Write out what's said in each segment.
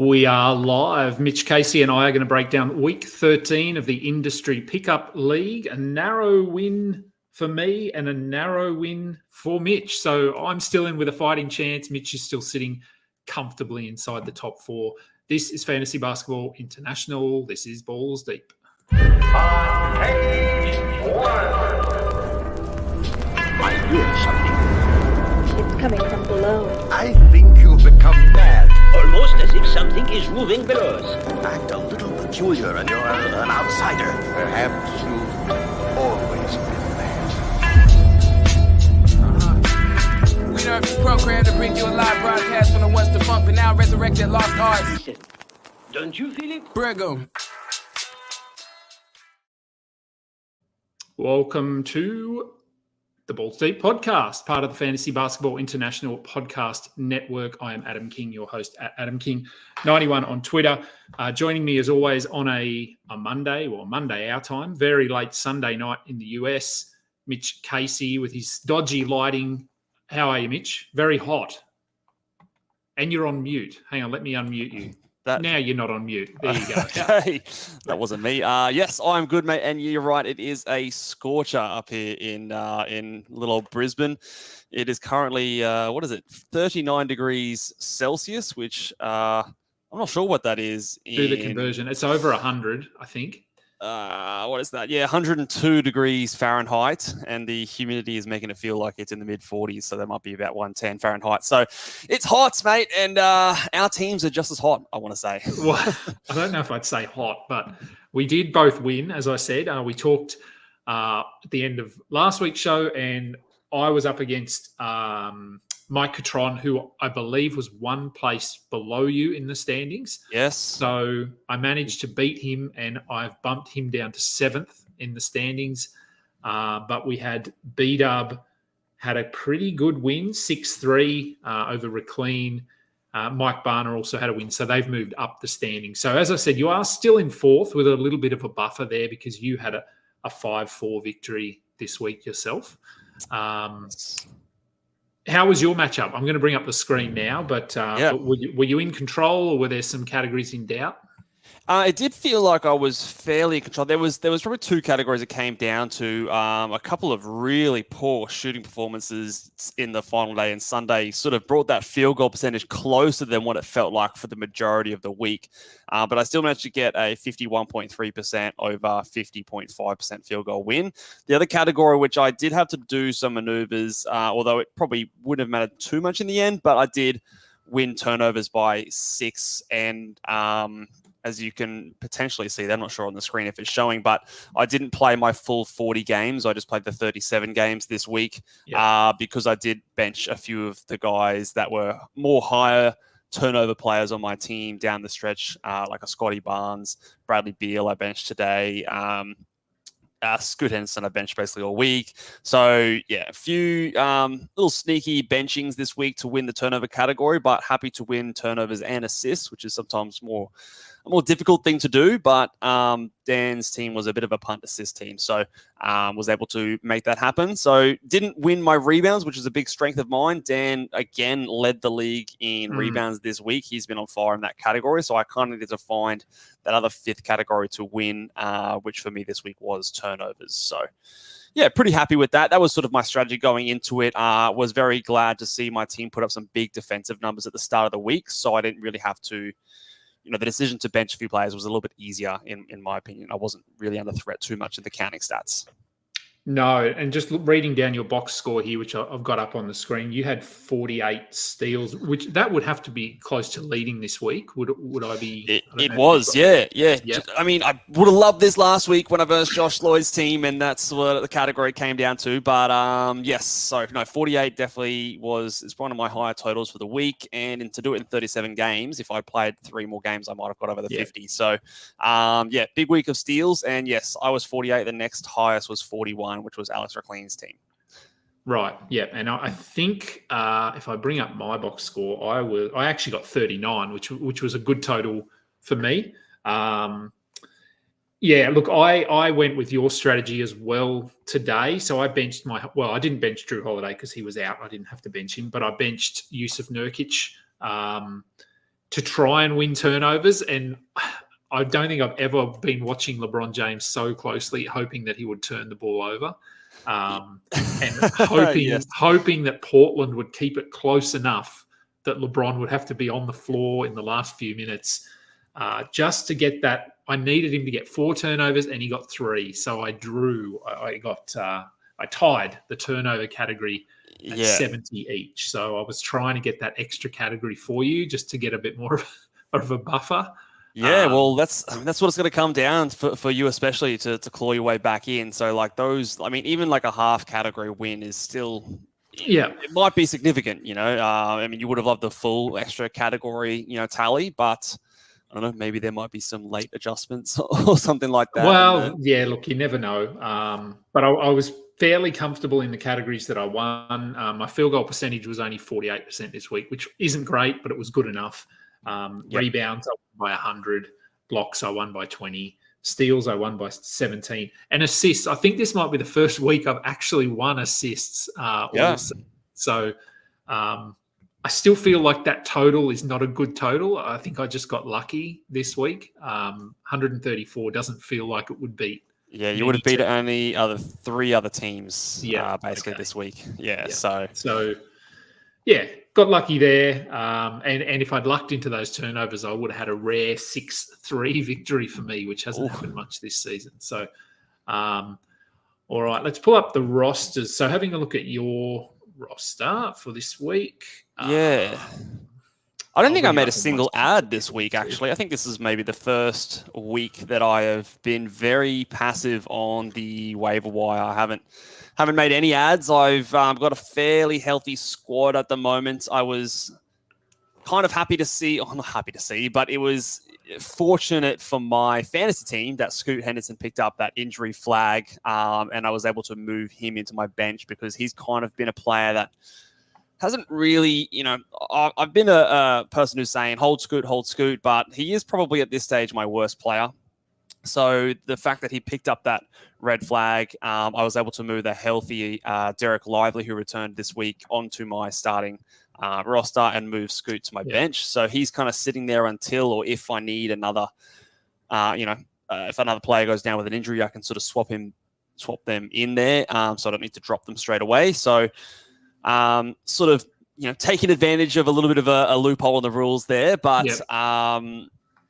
We are live. Mitch Casey and I are going to break down week 13 of the Industry Pickup League. A narrow win for me and a narrow win for Mitch. So I'm still in with a fighting chance. Mitch is still sitting comfortably inside the top four. This is Fantasy Basketball International. This is Balls Deep. I hear something. It's coming from below. I think you've become mad. Almost as if something is moving below us. Act a little peculiar and you're an outsider. Perhaps you've always been mad. We know this program to bring you a live broadcast from the once defunct but now resurrected lost arts. Don't you feel it? Brigham. Welcome to the Balls Deep podcast, part of the Fantasy Basketball International Podcast Network. I am Adam King, your host at Adam King 91 on Twitter. Joining me as always on a Monday, well, Monday our time, very late Sunday night in the US, Mitch Casey with his dodgy lighting. How are you, Mitch? Very hot. And you're on mute. Hang on, let me unmute you. Now you're not on mute. There you go. Okay, that wasn't me. Yes, I'm good, mate. And you're right. It is a scorcher up here in little old Brisbane. It is currently 39 degrees Celsius, which I'm not sure what that is. Do the conversion. It's over 100, I think. What is that? Yeah, 102 degrees Fahrenheit, and the humidity is making it feel like it's in the mid 40s, so that might be about 110 Fahrenheit. So it's hot, mate, and our teams are just as hot, I want to say. Well, I don't know if I'd say hot, but we did both win, as I said. We talked at the end of last week's show, and I was up against Mike Catron, who I believe was one place below you in the standings. Yes. So I managed to beat him, and I've bumped him down to 7th in the standings. But we had B-Dub had a pretty good win, 6-3 over Reclean. Mike Barner also had a win, so they've moved up the standings. So as I said, you are still in 4th with a little bit of a buffer there because you had a 5-4 victory this week yourself. How was your matchup? I'm going to bring up the screen now, but were you in control, or were there some categories in doubt? It did feel like I was fairly in control. There was probably two categories it came down to. A couple of really poor shooting performances in the final day, and Sunday sort of brought that field goal percentage closer than what it felt like for the majority of the week. But I still managed to get a 51.3% over 50.5% field goal win. The other category, which I did have to do some maneuvers, although it probably wouldn't have mattered too much in the end, but I did win turnovers by 6, and as you can potentially see, I'm not sure on the screen if it's showing, but I didn't play my full 40 games. I just played the 37 games this week because I did bench a few of the guys that were more higher turnover players on my team down the stretch, like a Scotty Barnes, Bradley Beal I benched today, Scoot Henderson I benched basically all week. So, yeah, a few little sneaky benchings this week to win the turnover category, but happy to win turnovers and assists, which is sometimes a more difficult thing to do, but Dan's team was a bit of a punt assist team, so was able to make that happen. So didn't win my rebounds, which is a big strength of mine. Dan, again, led the league in rebounds this week. He's been on fire in that category, so I kind of needed to find that other 5th category to win, which for me this week was turnovers. So yeah, pretty happy with that. That was sort of my strategy going into it. Was very glad to see my team put up some big defensive numbers at the start of the week, so I didn't really have to, the decision to bench a few players was a little bit easier, in my opinion. I wasn't really under threat too much in the counting stats. No, and just reading down your box score here, which I've got up on the screen, you had 48 steals, which that would have to be close to leading this week. Would I be? It was, yeah. Yep. I mean, I would have loved this last week when I versed Josh Lloyd's team, and that's what the category came down to. But yes, so no, 48 definitely it's one of my higher totals for the week, and to do it in 37 games, if I played 3 more games, I might have got over the 50. So big week of steals, and yes, I was 48. The next highest was 41. Which was Alex Reclean's team. Right, yeah. And I think if I bring up my box score, I actually got 39, which was a good total for me. Look, I went with your strategy as well today. So I benched I didn't bench Drew Holiday because he was out. I didn't have to bench him, but I benched Yusuf Nurkic to try and win turnovers. And I don't think I've ever been watching LeBron James so closely, hoping that he would turn the ball over, and hoping that Portland would keep it close enough that LeBron would have to be on the floor in the last few minutes just to get that. I needed him to get 4 turnovers, and he got 3. So I tied the turnover category at 70 each. So I was trying to get that extra category for you just to get a bit more of a buffer. Yeah, well, that's what it's going to come down for you, especially to claw your way back in. So like those, I mean, even like a half category win is still, it might be significant, I mean, you would have loved the full extra category, tally, but I don't know, maybe there might be some late adjustments or something like that. Well, yeah, look, you never know. But I was fairly comfortable in the categories that I won. My field goal percentage was only 48% this week, which isn't great, but it was good enough. Rebounds, I won by 100. Blocks, I won by 20. Steals, I won by 17. And assists, I think this might be the first week I've actually won assists. So I still feel like that total is not a good total. I think I just got lucky this week. 134 doesn't feel like it would beat. Yeah, you would have beat only 3 other teams basically this week. Yeah. So yeah, got lucky there. And if I'd lucked into those turnovers, I would have had a rare 6-3 victory for me, which hasn't happened much this season. So, all right, let's pull up the rosters. So having a look at your roster for this week. Yeah. I don't think I made a single ad this week, actually. I think this is maybe the first week that I have been very passive on the waiver wire. I haven't made any ads. I've got a fairly healthy squad at the moment. I was kind of happy to see, not happy to see, but it was fortunate for my fantasy team that Scoot Henderson picked up that injury flag, and I was able to move him into my bench because he's kind of been a player that hasn't really, I've been a person who's saying hold Scoot, but he is probably at this stage my worst player. So the fact that he picked up that red flag, I was able to move the healthy Derek Lively, who returned this week, onto my starting roster and move Scoot to my bench. So he's kind of sitting there until, or if I need another, if another player goes down with an injury, I can sort of swap them in there. So I don't need to drop them straight away. So sort of, taking advantage of a little bit of a loophole in the rules there. But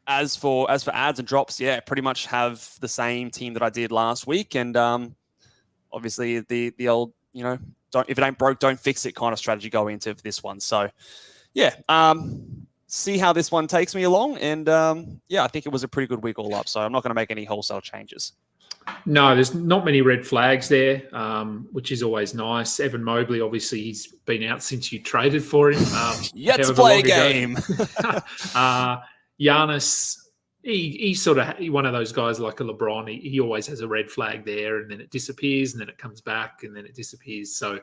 as for ads and drops, pretty much have the same team that I did last week. And obviously the old, if it ain't broke, don't fix it kind of strategy going into this one. So see how this one takes me along. And I think it was a pretty good week all up. So I'm not going to make any wholesale changes. No, there's not many red flags there, which is always nice. Evan Mobley, obviously, he's been out since you traded for him. Yet to play a game. Giannis, he's sort of one of those guys like a LeBron. He always has a red flag there, and then it disappears, and then it comes back, and then it disappears. So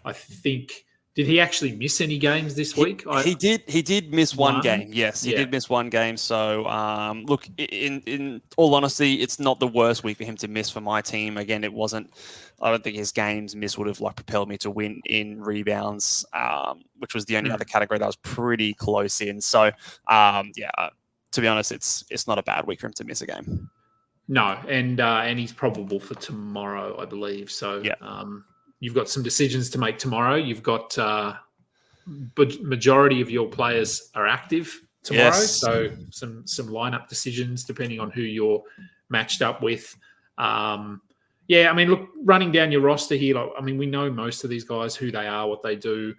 I think... Did he actually miss any games this week? He did miss one game. Yes, he did miss one game. So, look, in all honesty, it's not the worst week for him to miss for my team. Again, it wasn't. I don't think his games miss would have propelled me to win in rebounds, which was the only other category that was pretty close in. So, to be honest, it's not a bad week for him to miss a game. No, and he's probable for tomorrow, I believe. So, you've got some decisions to make tomorrow. You've got but majority of your players are active tomorrow. So some lineup decisions depending on who you're matched up with. I mean, look, running down your roster here, we know most of these guys, who they are, what they do.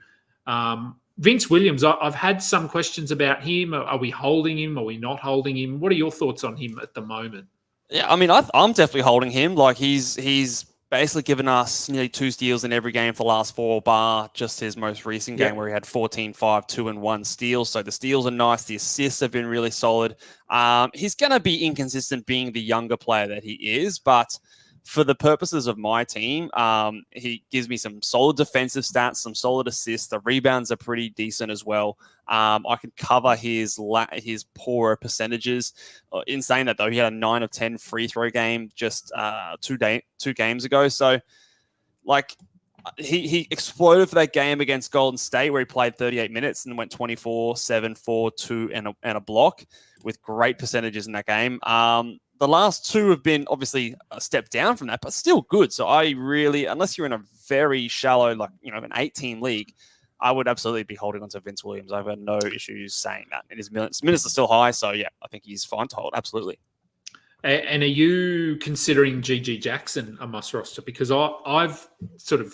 Vince Williams, I've had some questions about him. Are we holding him? Are we not holding him? What are your thoughts on him at the moment? Yeah, I mean, I'm definitely holding him. Like he's basically given us nearly 2 steals in every game for the last 4, bar just his most recent game where he had 14, 5, 2, and 1 steals. So the steals are nice. The assists have been really solid. He's going to be inconsistent being the younger player that he is, but for the purposes of my team, he gives me some solid defensive stats, some solid assists. The rebounds are pretty decent as well. I can cover his poorer percentages. In saying that, though, he had a 9 of 10 free throw game just 2 games ago. So, he exploded for that game against Golden State where he played 38 minutes and went 24, 7, 4, 2, and a block with great percentages in that game. The last two have been obviously a step down from that, but still good. So I really, unless you're in a very shallow, like, an 8-team league, I would absolutely be holding on to Vince Williams. I've had no issues saying that. And his minutes are still high. So yeah, I think he's fine to hold. Absolutely. And are you considering GG Jackson a must roster? Because I've sort of,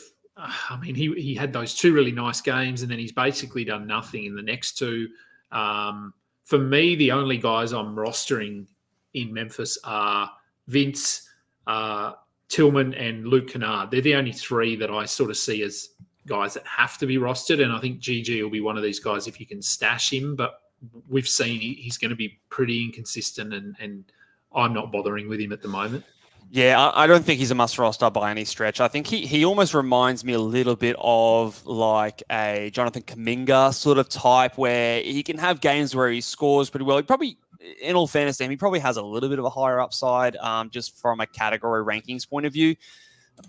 he had those two really nice games and then he's basically done nothing in the next two. For me, the only guys I'm rostering in Memphis are Vince, Tillman, and Luke Kennard. They're the only three that I sort of see as guys that have to be rostered. And I think GG will be one of these guys if you can stash him. But we've seen he's going to be pretty inconsistent and I'm not bothering with him at the moment. Yeah, I don't think he's a must roster by any stretch. I think he almost reminds me a little bit of like a Jonathan Kuminga sort of type where he can have games where he scores pretty well. He probably, in all fairness to him, he probably has a little bit of a higher upside just from a category rankings point of view.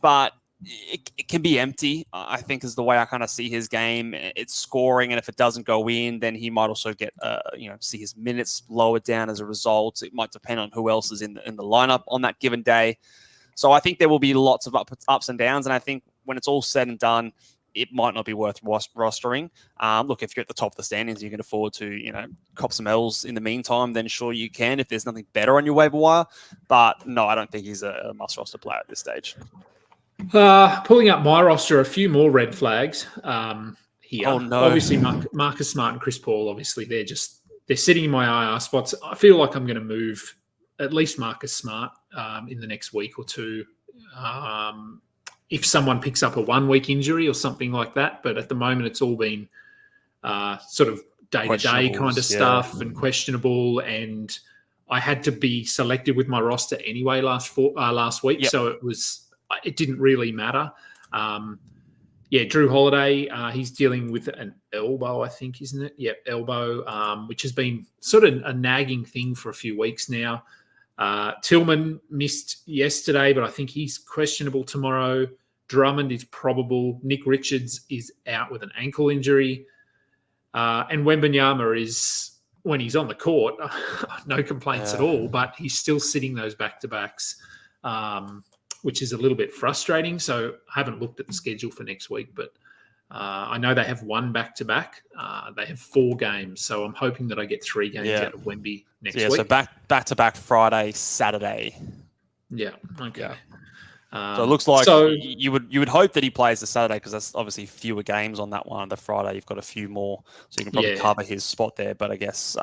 But it can be empty, I think, is the way I kind of see his game. It's scoring, and if it doesn't go in, then he might also get, see his minutes lowered down as a result. It might depend on who else is in the lineup on that given day. So I think there will be lots of ups and downs, and I think when it's all said and done, it might not be worth rostering. Look, if you're at the top of the standings, you can afford to, cop some L's in the meantime, then sure you can if there's nothing better on your waiver wire. But no, I don't think he's a must roster player at this stage. Pulling up my roster, a few more red flags here. Oh, no. Obviously, Marcus Smart and Chris Paul, obviously, they're sitting in my IR spots. I feel like I'm going to move at least Marcus Smart in the next week or two. If someone picks up a 1-week injury or something like that. But at the moment, it's all been sort of day-to-day kind of stuff and questionable. And I had to be selective with my roster anyway last week. Yep. So it didn't really matter. Drew Holiday, he's dealing with an elbow, I think, isn't it? Yeah, elbow, which has been sort of a nagging thing for a few weeks now. Tillman missed yesterday, but I think he's questionable tomorrow. Drummond is probable. Nick Richards is out with an ankle injury. And Wembanyama is, when he's on the court, no complaints at all, but he's still sitting those back-to-backs, which is a little bit frustrating. So I haven't looked at the schedule for next week, but I know they have one back-to-back. They have 4 games. So I'm hoping that I get 3 games out of Wemby next week. So back-to-back Friday, Saturday. Yeah, okay. Yeah. So it looks like you would hope that he plays the Saturday because that's obviously fewer games on that one. The Friday, you've got a few more. So you can probably cover his spot there. But I guess...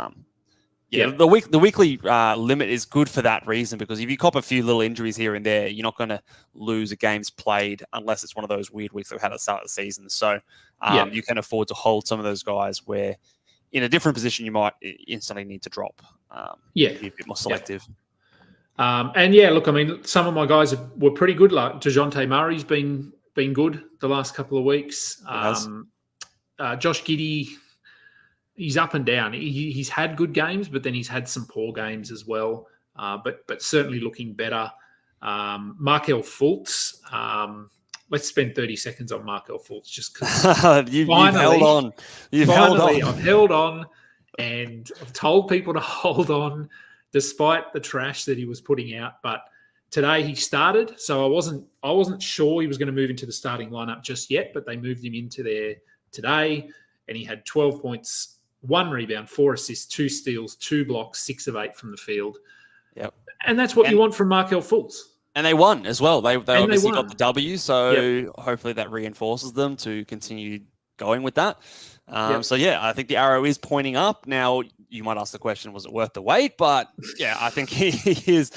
the weekly limit is good for that reason because if you cop a few little injuries here and there, you're not going to lose a game's played unless it's one of those weird weeks that we had at the start of the season. So you can afford to hold some of those guys where in a different position you might instantly need to drop. Be a bit more selective. Look, I mean, some of my guys were pretty good. Like DeJounte Murray's been good the last couple of weeks. Josh Giddey, he's up and down. He's had good games, but then he's had some poor games as well. But certainly looking better. Markelle Fultz. Let's spend 30 seconds on Markelle Fultz just because you've held on. I've held on, and I've told people to hold on despite the trash that he was putting out. But today he started, so I wasn't sure he was going to move into the starting lineup just yet. But they moved him into there today, and he had 12 points. 1 rebound, 4 assists, 2 steals, 2 blocks, 6 of 8 from the field. Yep. And that's what you want from Markelle Fultz. And they won as well. They obviously got the W, so hopefully that reinforces them to continue going with that. So, I think the arrow is pointing up. Now, you might ask the question, was it worth the wait? But, I think he is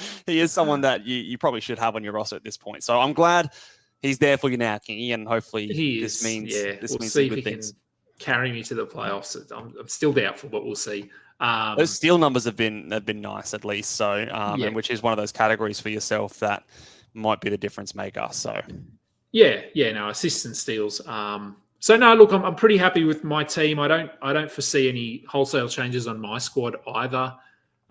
someone that you probably should have on your roster at this point. So I'm glad he's there for you now, Kingy, and hopefully this means some good things. Carry me to the playoffs. I'm still doubtful, but we'll see. Those steal numbers have been nice at least. So, and which is one of those categories for yourself that might be the difference maker. So, assists and steals. So no, look, I'm pretty happy with my team. I don't foresee any wholesale changes on my squad either.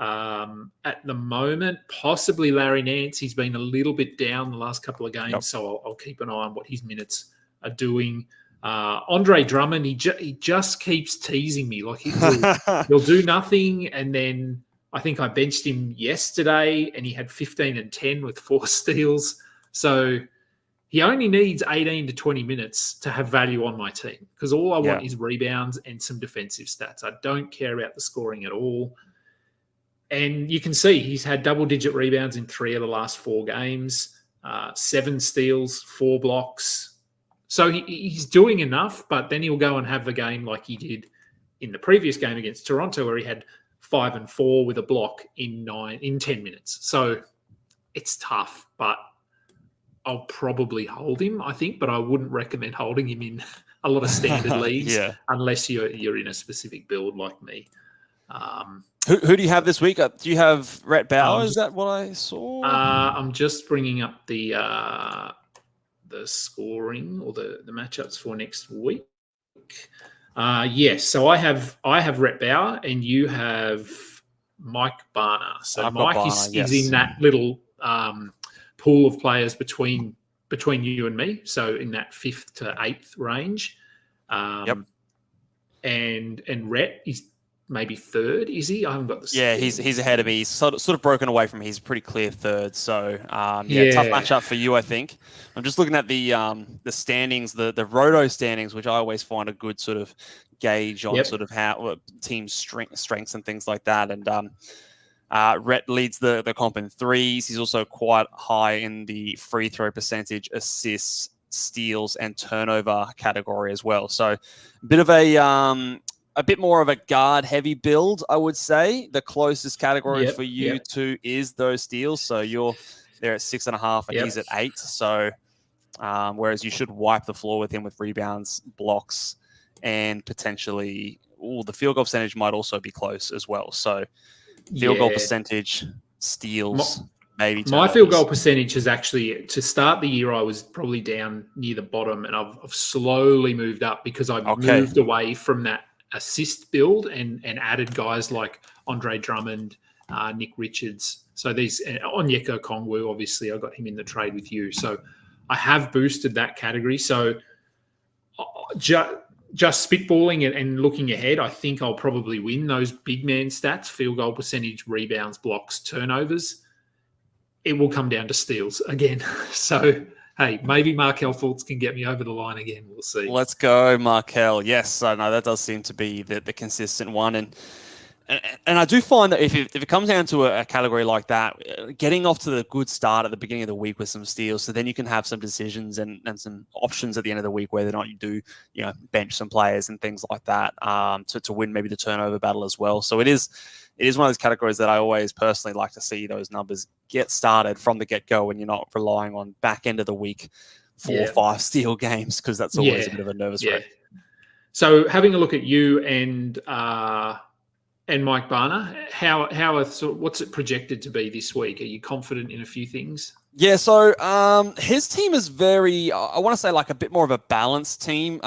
At the moment, possibly Larry Nance. He's been a little bit down the last couple of games, so I'll keep an eye on what his minutes are doing. Andre Drummond, he just keeps teasing me. Like he'll do nothing, and then I think I benched him yesterday, and he had 15 and 10 with 4 steals. So he only needs 18 to 20 minutes to have value on my team, because all I want is rebounds and some defensive stats. I don't care about the scoring at all. And you can see he's had double-digit rebounds in 3 of the last 4 games, 7 steals, 4 blocks. So he's doing enough, but then he'll go and have a game like he did in the previous game against Toronto, where he had 5 and 4 with a block in 10 minutes. So it's tough, but I'll probably hold him, I think, but I wouldn't recommend holding him in a lot of standard leagues unless you're in a specific build like me. Who do you have this week? Do you have Rhett Bauer? Is that what I saw? I'm just bringing up the scoring or the matchups for next week. Yes, so I have Rhett Bauer and you have Mike Barner. So Mike is in that little pool of players between you and me. So in that 5th to 8th range. And Rhett is maybe 3rd, is he? I haven't got the score. Yeah, he's ahead of me. He's sort of broken away from me. He's a pretty clear 3rd. So tough matchup for you, I think. I'm just looking at the standings, the Roto standings, which I always find a good sort of gauge on sort of how team strengths and things like that. And Rhett leads the comp in threes. He's also quite high in the free throw percentage, assists, steals, and turnover category as well. So a bit of a bit more of a guard-heavy build, I would say. The closest category for you two is those steals. So you're there at 6.5 and he's at 8. So whereas you should wipe the floor with him with rebounds, blocks, and potentially the field goal percentage might also be close as well. So field goal percentage, steals, maybe turnovers. My field goal percentage is actually, to start the year, I was probably down near the bottom, and I've slowly moved up because I've moved away from that assist build and added guys like Andre Drummond, Nick Richards. So these Onyeka Okongwu, obviously I got him in the trade with you. So I have boosted that category. So just spitballing and looking ahead, I think I'll probably win those big man stats: field goal percentage, rebounds, blocks, turnovers. It will come down to steals again. So hey, maybe Markelle Fultz can get me over the line again. We'll see. Let's go, Markelle. Yes, I know that does seem to be the consistent one. And I do find that if it comes down to a category like that, getting off to the good start at the beginning of the week with some steals, so then you can have some decisions and some options at the end of the week, whether or not you do, bench some players and things like that to win maybe the turnover battle as well. So it is one of those categories that I always personally like to see those numbers get started from the get-go, and you're not relying on back end of the week 4 or 5 steal games, because that's always a bit of a nervous wreck. So having a look at you and Mike Barner, what's it projected to be this week? Are you confident in a few things? Yeah, so his team is very, I want to say, like a bit more of a balanced team.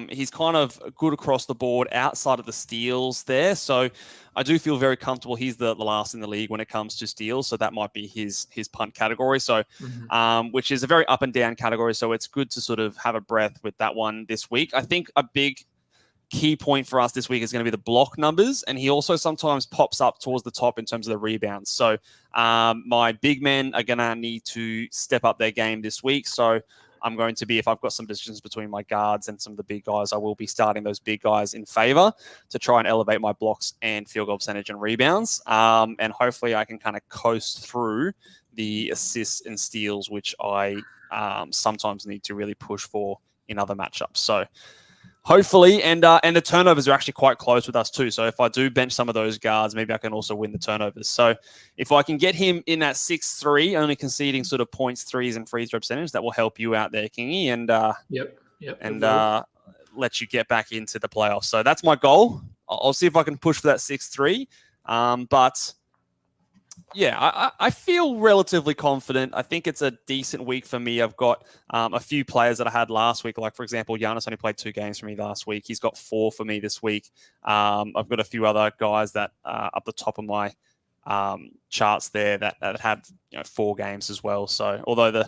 He's kind of good across the board outside of the steals there. So I do feel very comfortable. He's the last in the league when it comes to steals. So that might be his punt category. So, which is a very up and down category. So it's good to sort of have a breath with that one this week. I think a big key point for us this week is going to be the block numbers, and he also sometimes pops up towards the top in terms of the rebounds. So my big men are going to need to step up their game this week. So I'm going to be, if I've got some decisions between my guards and some of the big guys, I will be starting those big guys in favor to try and elevate my blocks and field goal percentage and rebounds. And hopefully I can kind of coast through the assists and steals, which I sometimes need to really push for in other matchups. So hopefully, and the turnovers are actually quite close with us too. So if I do bench some of those guards, maybe I can also win the turnovers. So if I can get him in that 6-3, only conceding sort of points, threes, and free throw percentage, that will help you out there, Kingy, and let you get back into the playoffs. So that's my goal. I'll see if I can push for that 6-3. But yeah, I feel relatively confident. I think it's a decent week for me. I've got a few players that I had last week. Like, for example, Giannis only played 2 games for me last week. He's got 4 for me this week. I've got a few other guys that up the top of my charts there that have 4 games as well. So although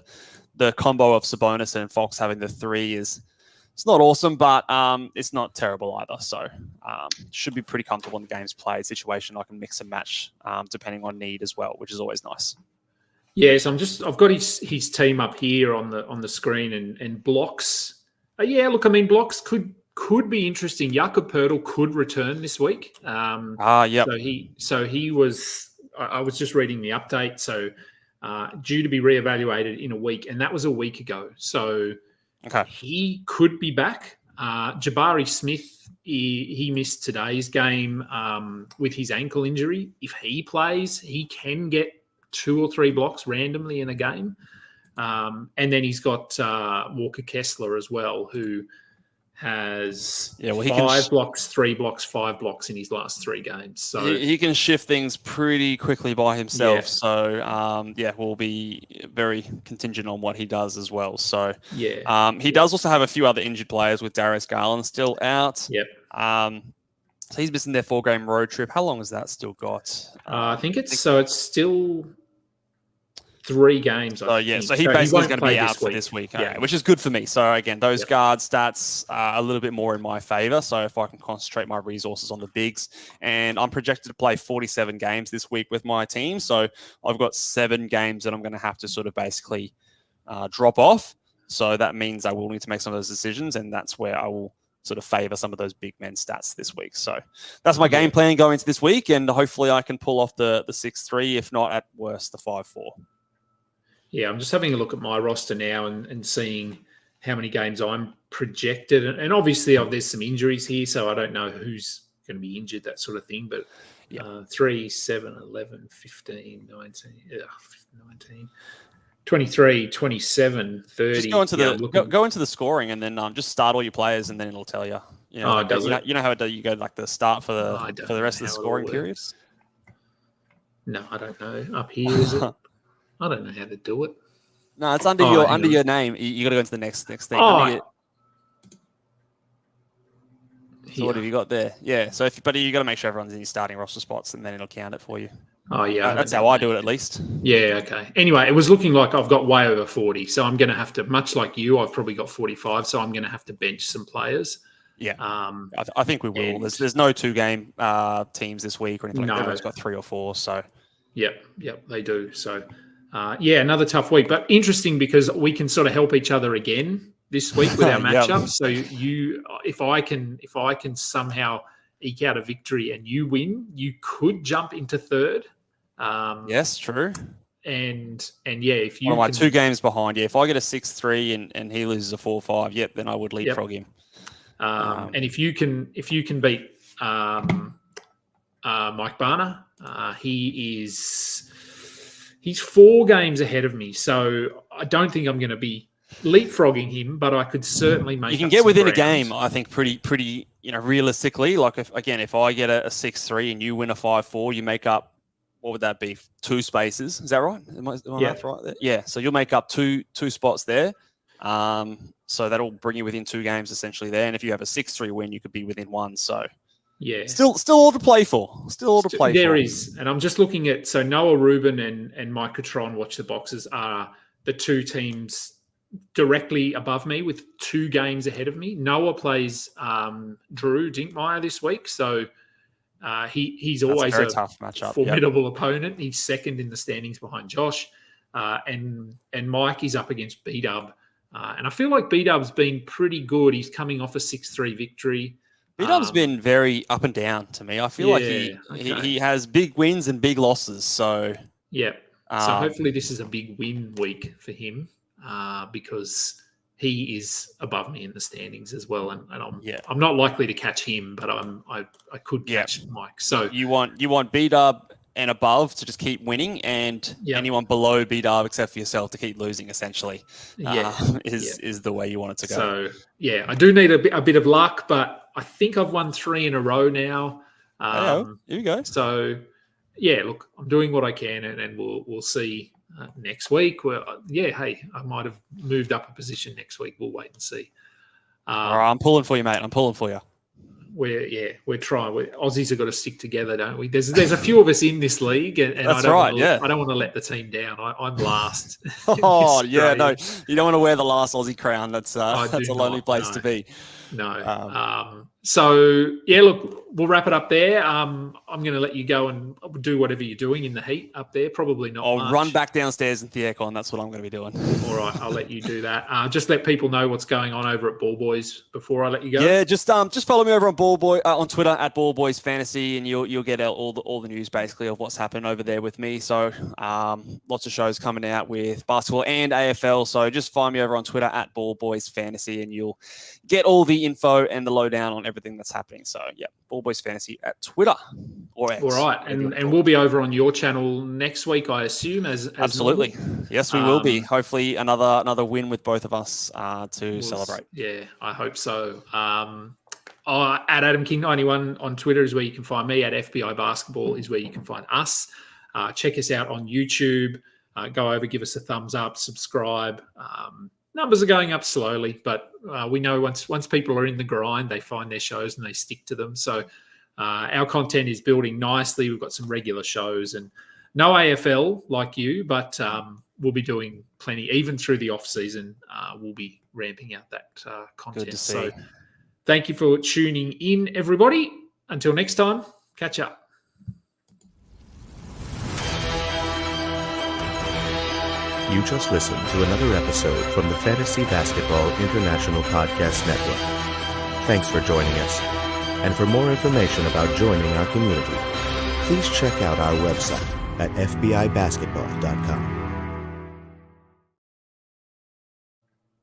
the combo of Sabonis and Fox having the 3 is It's not awesome, but it's not terrible either. So should be pretty comfortable in the games played situation. I can mix and match depending on need as well, which is always nice. Yes, I've got his team up here on the screen and blocks. Look, I mean, blocks could be interesting. Jakob Poeltl could return this week. Yep. So he was. I was just reading the update. So due to be reevaluated in a week, and that was a week ago. So he could be back. Jabari Smith, he missed today's game with his ankle injury. If he plays, he can get 2 or 3 blocks randomly in a game. And then he's got Walker Kessler as well, who has 5 blocks, 3 blocks, 5 blocks in his last 3 games. So he can shift things pretty quickly by himself. Yeah. So we'll be very contingent on what he does as well. So he does also have a few other injured players with Darius Garland still out. Yep. So he's missing their 4-game road trip. How long has that still got? I think it's still 3 games. So he basically is going to be out for this week, which is good for me. So again, those guard stats are a little bit more in my favor. So if I can concentrate my resources on the bigs, and I'm projected to play 47 games this week with my team. So I've got 7 games that I'm going to have to sort of basically drop off. So that means I will need to make some of those decisions, and that's where I will sort of favor some of those big men stats this week. So that's my game plan going into this week, and hopefully I can pull off the 6-3, if not at worst the 5-4. Yeah, I'm just having a look at my roster now and seeing how many games I'm projected. And obviously there's some injuries here, so I don't know who's going to be injured, that sort of thing. But 3, 7, 11, 15, 19, 23, 27, 30. Just go into the scoring and then just start all your players, and then it'll tell you. You know how it does, you go like the start for the rest of the scoring period? No, I don't know. Up here, is it? I don't know how to do it. No, it's under your name. You got to go into the next thing. So what have you got there? Yeah. So but you got to make sure everyone's in your starting roster spots, and then it'll count it for you. Oh yeah, that's how I do it at least. Yeah. Okay. Anyway, it was looking like I've got way over 40, so I'm going to have to, much like you, I've probably got 45, so I'm going to have to bench some players. Yeah. I think we will. There's no 2-game teams this week or anything. No. Everyone's got 3 or 4. So. Yep, they do. So. Another tough week, but interesting because we can sort of help each other again this week with our matchups. So if I can somehow eke out a victory and you win, you could jump into 3rd. Yes, true. And if you one of my 2 games behind, if I get a 6-3 and he loses a 4-5, then I would leapfrog him. And if you can beat Mike Barner, He's 4 games ahead of me, so I don't think I'm going to be leapfrogging him, but I could certainly make. You can get within a game, I think, pretty. Realistically, like if I get a 6-3 and you win a 5-4, you make up, what would that be? 2 spaces. Is that right? Am I right there? Yeah. So you'll make up two spots there. So that'll bring you within 2 games essentially there. And if you have a 6-3 win, you could be within 1. So. Yeah, still all to play for. There is, and I'm just looking at Noah Rubin and Mike Catron, Watch the Boxes, are the 2 teams directly above me with 2 games ahead of me. Noah plays Drew Dinkmeyer this week, so he's always a tough matchup, formidable opponent. He's 2nd in the standings behind Josh, and Mike is up against B-Dub, and I feel like B-Dub's been pretty good. He's coming off a 6-3 victory. B-Dub's been very up and down to me. I feel like he has big wins and big losses. So so hopefully this is a big win week for him because he is above me in the standings as well, and I'm not likely to catch him, but I could catch Mike. So you want B-Dub and above to just keep winning, and anyone below B-Dub except for yourself to keep losing. Essentially, is the way you want it to go. So I do need a bit of luck, but I think I've won 3 in a row now. Here you go. So, look, I'm doing what I can, and we'll see next week. I might have moved up a position next week. We'll wait and see. All right, I'm pulling for you, mate. I'm pulling for you. we're trying. Aussies have got to stick together, don't we? There's a few of us in this league, and That's I don't right. I don't want to let the team down. I'm last. Oh yeah, no, you don't want to wear the last Aussie crown. That's a lonely place to be. No. So yeah, look, we'll wrap it up there. I'm going to let you go and do whatever you're doing in the heat up there. Probably not. I'll much. run back downstairs into the aircon. That's what I'm going to be doing. All right, I'll let you do that. Just let people know what's going on over at Ball Boys before I let you go. Yeah, just follow me over on on Twitter at Ball Boys Fantasy, and you'll get all the news basically of what's happened over there with me. So lots of shows coming out with basketball and AFL. So just find me over on Twitter at Ball Boys Fantasy, and you'll get all the info and the lowdown on everything that's happening. So yeah, Ball Boys Fantasy at Twitter or X. All right, and we'll be over on your channel next week, I assume. As absolutely, normal. Yes, we will be. Hopefully, another win with both of us to celebrate. Yeah, I hope so. At Adam King 91 on Twitter is where you can find me. At FBI Basketball is where you can find us. Check us out on YouTube. Go over, give us a thumbs up, subscribe. Numbers are going up slowly, but we know once people are in the grind, they find their shows and they stick to them. So our content is building nicely. We've got some regular shows and no AFL like you, but we'll be doing plenty. Even through the off season, we'll be ramping up that content. Good to see. So thank you for tuning in, everybody. Until next time, catch up. You just listened to another episode from the Fantasy Basketball International Podcast Network. Thanks for joining us. And for more information about joining our community, please check out our website at fbibasketball.com.